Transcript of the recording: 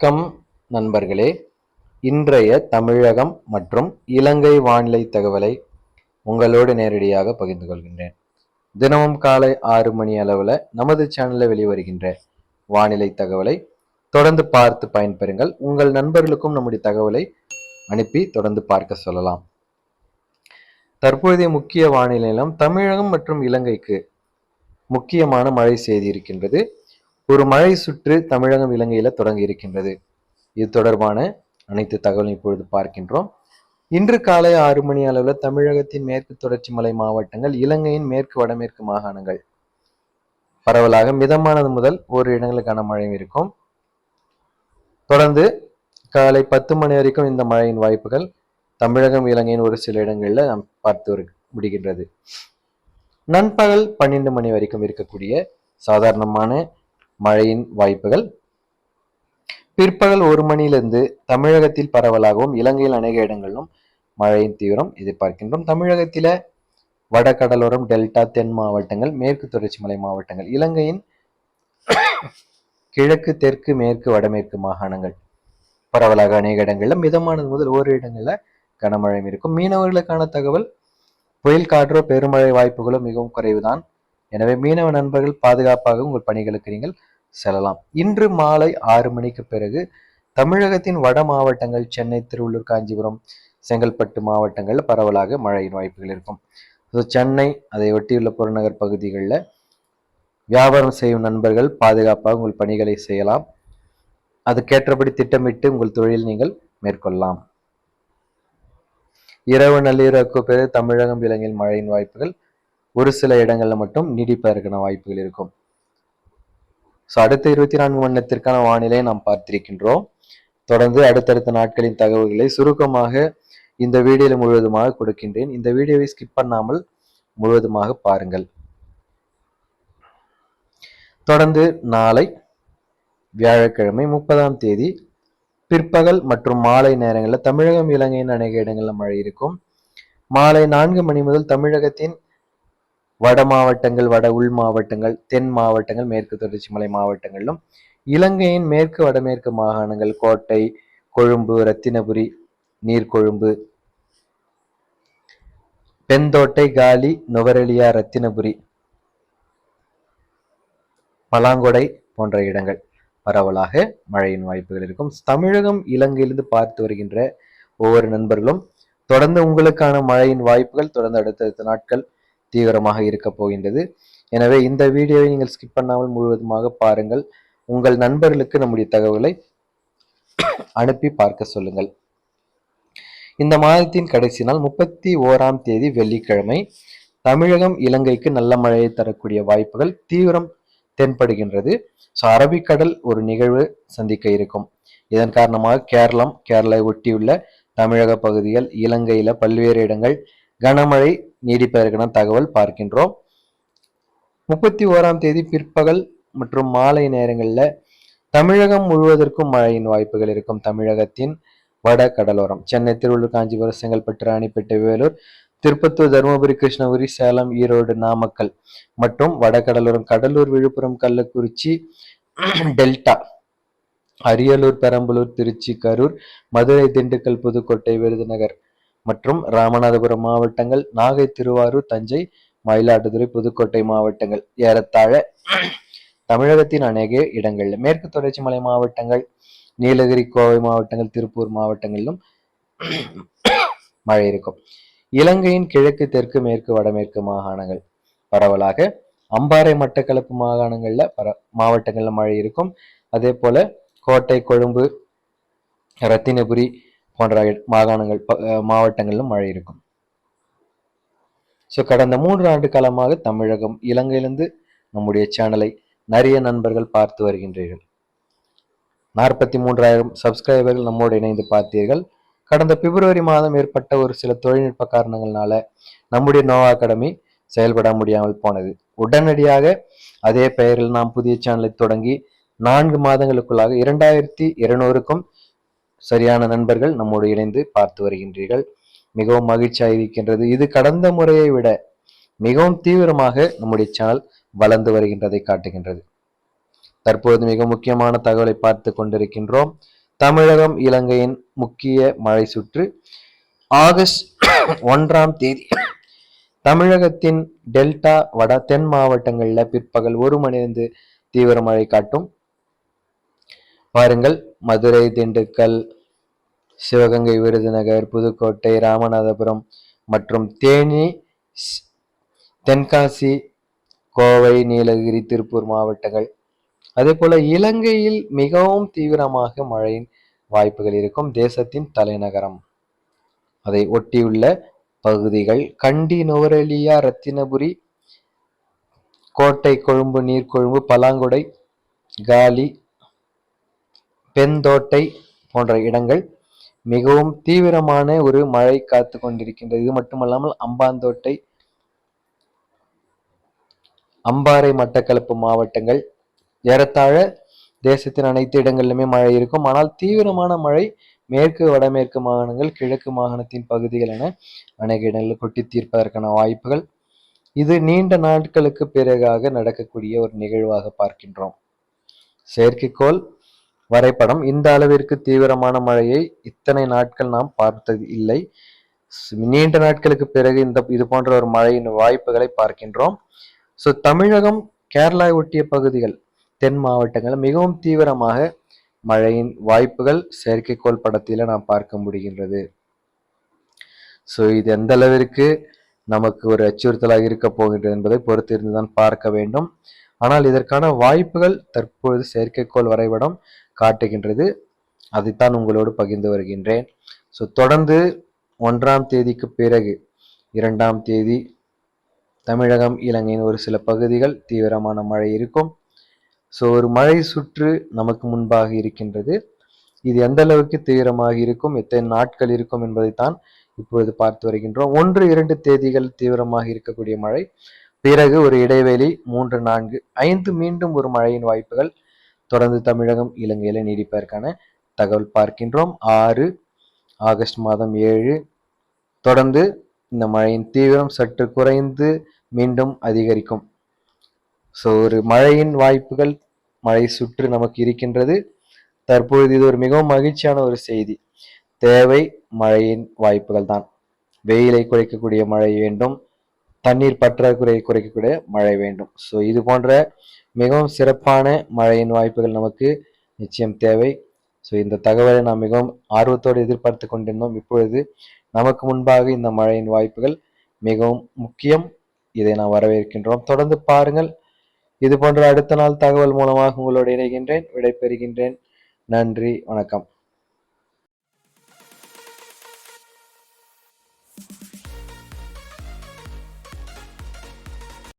வணக்கம் நண்பர்களே. இன்றைய தமிழகம் மற்றும் இலங்கை வானிலை தகவலை உங்களோடு நேரடியாக பகிர்ந்து கொள்கின்றேன். தினமும் காலை 6 மணி அளவில் நமது சேனலில் வெளிவருகின்ற வானிலை தகவலை தொடர்ந்து பார்த்து பயன்பெறுங்கள். உங்கள் நண்பர்களுக்கும் நம்முடைய தகவலை அனுப்பி தொடர்ந்து பார்க்க சொல்லலாம். தற்போதைய முக்கிய வானிலை நிலம் தமிழகம் மற்றும் இலங்கைக்கு முக்கியமான மழை செய்தி இருக்கின்றது. ஒரு மழை சுற்று தமிழகம் இலங்கையில தொடங்கி இருக்கின்றது. இது தொடர்பான அனைத்து தகவலும் இப்பொழுது பார்க்கின்றோம். இன்று காலை 6 மணி அளவில் தமிழகத்தின் மேற்கு தொடர்ச்சி மலை மாவட்டங்கள், இலங்கையின் மேற்கு வடமேற்கு மாகாணங்கள் பரவலாக மிதமானது முதல் ஒரு இடங்களுக்கான மழை இருக்கும். தொடர்ந்து காலை 10 மணி வரைக்கும் இந்த மழையின் வாய்ப்புகள் தமிழகம் இலங்கையின் ஒரு சில இடங்களில் நாம் பார்த்து முடிகின்றது. நண்பகல் 12 மணி வரைக்கும் இருக்கக்கூடிய சாதாரணமான மழையின் வாய்ப்புகள். பிற்பகல் 1 மணியிலிருந்து தமிழகத்தில் பரவலாகவும் இலங்கையில் அநேக இடங்களிலும் மழையின் தீவிரம் எதிர்பார்க்கின்றோம். தமிழகத்தில வடகடலோரம், டெல்டா, தென் மாவட்டங்கள், மேற்கு தொடர்ச்சி மலை மாவட்டங்கள், இலங்கையின் கிழக்கு, தெற்கு, மேற்கு, வடமேற்கு மாகாணங்கள் பரவலாக அநேக இடங்களில் மிதமானது முதல் ஓரிரு இடங்களில் கனமழை இருக்கும். மீனவர்களுக்கான தகவல், புயல் காற்றோ பெருமழை வாய்ப்புகளோ மிகவும் குறைவுதான். எனவே மீனவ நண்பர்கள் பாதுகாப்பாக உங்கள் பணிகளுக்கு நீங்கள் செல்லலாம். இன்று மாலை 6 மணிக்கு பிறகு தமிழகத்தின் வட மாவட்டங்கள், சென்னை, திருவள்ளூர், காஞ்சிபுரம், செங்கல்பட்டு மாவட்டங்களில் பரவலாக மழையின் வாய்ப்புகள் இருக்கும். சென்னை அதை ஒட்டியுள்ள புறநகர் பகுதிகளில் வியாபாரம் செய்யும் நண்பர்கள் பாதுகாப்பாக உங்கள் பணிகளை செய்யலாம். அதுக்கேற்றபடி திட்டமிட்டு உங்கள் தொழில் நீங்கள் மேற்கொள்ளலாம். இரவு நள்ளிரவுக்கு பிறகு தமிழகம் இலங்கையில் மழையின் வாய்ப்புகள் ஒரு சில இடங்களில் மட்டும் நீடிப்பதற்கான வாய்ப்புகள் இருக்கும். அடுத்த 24 மணி நேரத்திற்கான வானிலை நாம் பார்த்திருக்கின்றோம். தொடர்ந்து அடுத்தடுத்த நாட்களின் தகவல்களை சுருக்கமாக இந்த வீடியோவில் முழுவதுமாக கொடுக்கின்றேன். இந்த வீடியோவை ஸ்கிப் பண்ணாமல் முழுவதுமாக பாருங்கள். தொடர்ந்து நாளை வியாழக்கிழமை 30ஆம் தேதி பிற்பகல் மற்றும் மாலை நேரங்களில் தமிழகம் இலங்கையின் அநேக இடங்களில் மழை இருக்கும். மாலை 4 மணி முதல் தமிழகத்தின் வட மாவட்டங்கள், வட உள் மாவட்டங்கள், தென் மாவட்டங்கள், மேற்கு தொடர்ச்சி மலை மாவட்டங்களிலும் இலங்கையின் மேற்கு வடமேற்கு மாகாணங்கள், கோட்டை, கொழும்பு, ரத்தினபுரி, நீர்கொழும்பு, பெந்தோட்டை, காலி, நுவரெலியா, ரத்தினபுரி, பலாங்கொடை போன்ற இடங்கள் பரவலாக மழையின் வாய்ப்புகள் இருக்கும். தமிழகம் இலங்கையிலிருந்து பார்த்து வருகின்ற ஒவ்வொரு நண்பர்களும் தொடர்ந்து உங்களுக்கான மழையின் வாய்ப்புகள் தொடர்ந்து அடுத்தடுத்த நாட்கள் தீவிரமாக இருக்க போகின்றது. எனவே இந்த வீடியோவை நீங்கள் ஸ்கிப் பண்ணாமல் முழுவதுமாக பாருங்கள். உங்கள் நண்பர்களுக்கு நம்முடைய தகவலை அனுப்பி பார்க்க சொல்லுங்கள். இந்த மாதத்தின் கடைசி நாள் 31ஆம் தேதி வெள்ளிக்கிழமை தமிழகம் இலங்கைக்கு நல்ல மழையை தரக்கூடிய வாய்ப்புகள் தீவிரம் தென்படுகின்றது. அரபிக்கடல் ஒரு நிகழ்வு சந்திக்க இருக்கும். இதன் காரணமாக கேரளை ஒட்டியுள்ள தமிழக பகுதிகள், இலங்கையில பல்வேறு இடங்கள் கனமழை நீடிப்பதற்கான தகவல் பார்க்கின்றோம். 31ஆம் தேதி பிற்பகல் மற்றும் மாலை நேரங்களில் தமிழகம் முழுவதற்கும் மழையின் வாய்ப்புகள் இருக்கும். தமிழகத்தின் வட கடலோரம் சென்னை, திருவள்ளூர், காஞ்சிபுரம், செங்கல்பட்டு, ராணிப்பேட்டை, வேலூர், திருப்பத்தூர், தருமபுரி, கிருஷ்ணகிரி, சேலம், ஈரோடு, நாமக்கல் மற்றும் வடகடலோரம் கடலூர், விழுப்புரம், கள்ளக்குறிச்சி, டெல்டா, அரியலூர், பெரம்பலூர், திருச்சி, கரூர், மதுரை, திண்டுக்கல், புதுக்கோட்டை, விருதுநகர் மற்றும் ராமநாதபுரம் மாவட்டங்கள், நாகை, திருவாரூர், தஞ்சை, மயிலாடுதுறை, புதுக்கோட்டை மாவட்டங்கள் ஏறத்தாழ தமிழகத்தின் அநேக இடங்களில் மேற்கு தொடர்ச்சி மலை மாவட்டங்கள், நீலகிரி, கோவை மாவட்டங்கள், திருப்பூர் மாவட்டங்களிலும் மழை இருக்கும். இலங்கையின் கிழக்கு, தெற்கு, மேற்கு, வடமேற்கு மாகாணங்கள் பரவலாக அம்பாறை, மட்டக்களப்பு மாவட்டங்கள்ல மழை இருக்கும். அதே போல கோட்டை, கொழும்பு, ரத்தினபுரி போன்ற மாவட்டங்களிலும் மழை இருக்கும். கடந்த 3 ஆண்டு காலமாக தமிழகம் இலங்கையிலிருந்து நம்முடைய சேனலை நிறைய நண்பர்கள் பார்த்து வருகின்றீர்கள். 43,000 சப்ஸ்கிரைபர்கள் நம்மோடு இணைந்து பார்த்தீர்கள். கடந்த பிப்ரவரி மாதம் ஏற்பட்ட ஒரு சில தொழில்நுட்ப காரணங்களால நம்முடைய நோவா அகாடமி செயல்பட முடியாமல் போனது. உடனடியாக அதே பெயரில் நாம் புதிய சேனலை தொடங்கி 4 மாதங்களுக்குள்ளாக 2200க்கும் சரியான நண்பர்கள் நம்மோடு இணைந்து பார்த்து வருகின்றீர்கள். மிகவும் மகிழ்ச்சியாக இருக்கின்றது. இது கடந்த முறையை விட மிகவும் தீவிரமாக நம்முடைய சேனல் வளர்ந்து வருகின்றதை காட்டுகின்றது. தற்போது மிக முக்கியமான தகவலை பார்த்து கொண்டிருக்கின்றோம். தமிழகம் இலங்கையின் முக்கிய மழை சுற்று. ஆகஸ்ட் 1ஆம் தேதி தமிழகத்தின் டெல்டா வட தென் மாவட்டங்களில் பிற்பகல் 1 மணியிலிருந்து தீவிர மழை காட்டும். பாருங்கள், மதுரை, திண்டுக்கல், சிவகங்கை, விருதுநகர், புதுக்கோட்டை, ராமநாதபுரம் மற்றும் தேனி, தென்காசி, கோவை, நீலகிரி, திருப்பூர் மாவட்டங்கள். அதே போல இலங்கையில் மிகவும் தீவிரமாக மழையின் வாய்ப்புகள் இருக்கும். தேசத்தின் தலைநகரம், அதை ஒட்டியுள்ள பகுதிகள் கண்டி, நுவரெலியா, ரத்தினபுரி, கோட்டை, கொழும்பு, நீர்கொழும்பு, பலாங்குடை, காலி, பெந்தோட்டை போன்ற இடங்கள் மிகவும் தீவிரமான ஒரு மழை காத்து கொண்டிருக்கின்றது. இது மட்டுமல்லாமல் அம்பாந்தோட்டை, அம்பாறை, மட்டக்களப்பு மாவட்டங்கள், ஏறத்தாழ தேசத்தின் அனைத்து இடங்களிலுமே மழை இருக்கும். ஆனால் தீவிரமான மழை மேற்கு, வடமேற்கு மாகாணங்கள், கிழக்கு மாகாணத்தின் பகுதிகள் என அநேக இடங்களில் கொட்டி தீர்ப்பதற்கான வாய்ப்புகள். இது நீண்ட நாட்களுக்கு பிறகாக நடக்கக்கூடிய ஒரு நிகழ்வாக பார்க்கின்றோம். செயற்கைக்கோள் வரைபடம் இந்த அளவிற்கு தீவிரமான மழையை இத்தனை நாட்கள் நாம் பார்த்தது இல்லை. நீண்ட நாட்களுக்கு பிறகு இது போன்ற ஒரு மழையின் வாய்ப்புகளை பார்க்கின்றோம். தமிழகம், கேரளா ஒட்டிய பகுதிகள், தென் மாவட்டங்கள் மிகவும் தீவிரமாக மழையின் வாய்ப்புகள் செயற்கைக்கோள் படத்தில நாம் பார்க்க முடிகின்றது. இது எந்த அளவிற்கு நமக்கு ஒரு அச்சுறுத்தலாக இருக்க போகின்றது என்பதை பொறுத்து இருந்துதான் பார்க்க வேண்டும். ஆனால் இதற்கான வாய்ப்புகள் தற்பொழுது செயற்கைக்கோள் வரைபடம் காட்டுகின்றது. அதைத்தான் உங்களோடு பகிர்ந்து வருகின்றேன். தொடர்ந்து 1ஆம் தேதிக்கு பிறகு 2ஆம் தேதி தமிழகம், இலங்கையின் ஒரு சில பகுதிகள் தீவிரமான மழை இருக்கும். ஒரு மழை சுற்று நமக்கு முன்பாக இருக்கின்றது. இது எந்த அளவுக்கு தீவிரமாக இருக்கும், எத்தனை நாட்கள் இருக்கும் என்பதைத்தான் இப்பொழுது பார்த்து வருகின்றோம். 1-2 தேதிகள் தீவிரமாக இருக்கக்கூடிய மழை, பிறகு ஒரு இடைவெளி 3, 4, 5 மீண்டும் ஒரு மழையின் வாய்ப்புகள் தொடர்ந்து தமிழகம், இலங்கையில நீடிப்பதற்கான தகவல் பார்க்கின்றோம். 6 ஆகஸ்ட் மாதம் 7 தொடர்ந்து இந்த மழையின் தீவிரம் சற்று குறைந்து மீண்டும் அதிகரிக்கும். ஒரு மழையின் வாய்ப்புகள், மழை சுற்று நமக்கு இருக்கின்றது. தற்பொழுது இது ஒரு மிகவும் மகிழ்ச்சியான ஒரு செய்தி. தேவை மழையின் வாய்ப்புகள் தான். வெயிலை குறைக்கக்கூடிய மழை வேண்டும், தண்ணீர் பற்றாக்குறையை குறைக்கக்கூடிய மழை வேண்டும். இது போன்ற மிகவும் சிறப்பான மழையின் வாய்ப்புகள் நமக்கு நிச்சயம் தேவை. இந்த தகவலை நாம் மிகவும் ஆர்வத்தோடு எதிர்பார்த்து கொண்டிருந்தோம். இப்பொழுது நமக்கு முன்பாக இந்த மழையின் வாய்ப்புகள் மிகவும் முக்கியம். இதை நாம் வரவேற்கின்றோம். தொடர்ந்து பாருங்கள். இது போன்ற அடுத்த நாள் தகவல் மூலமாக உங்களோடு இணைகின்றேன். விடைபெறுகின்றேன். நன்றி, வணக்கம்.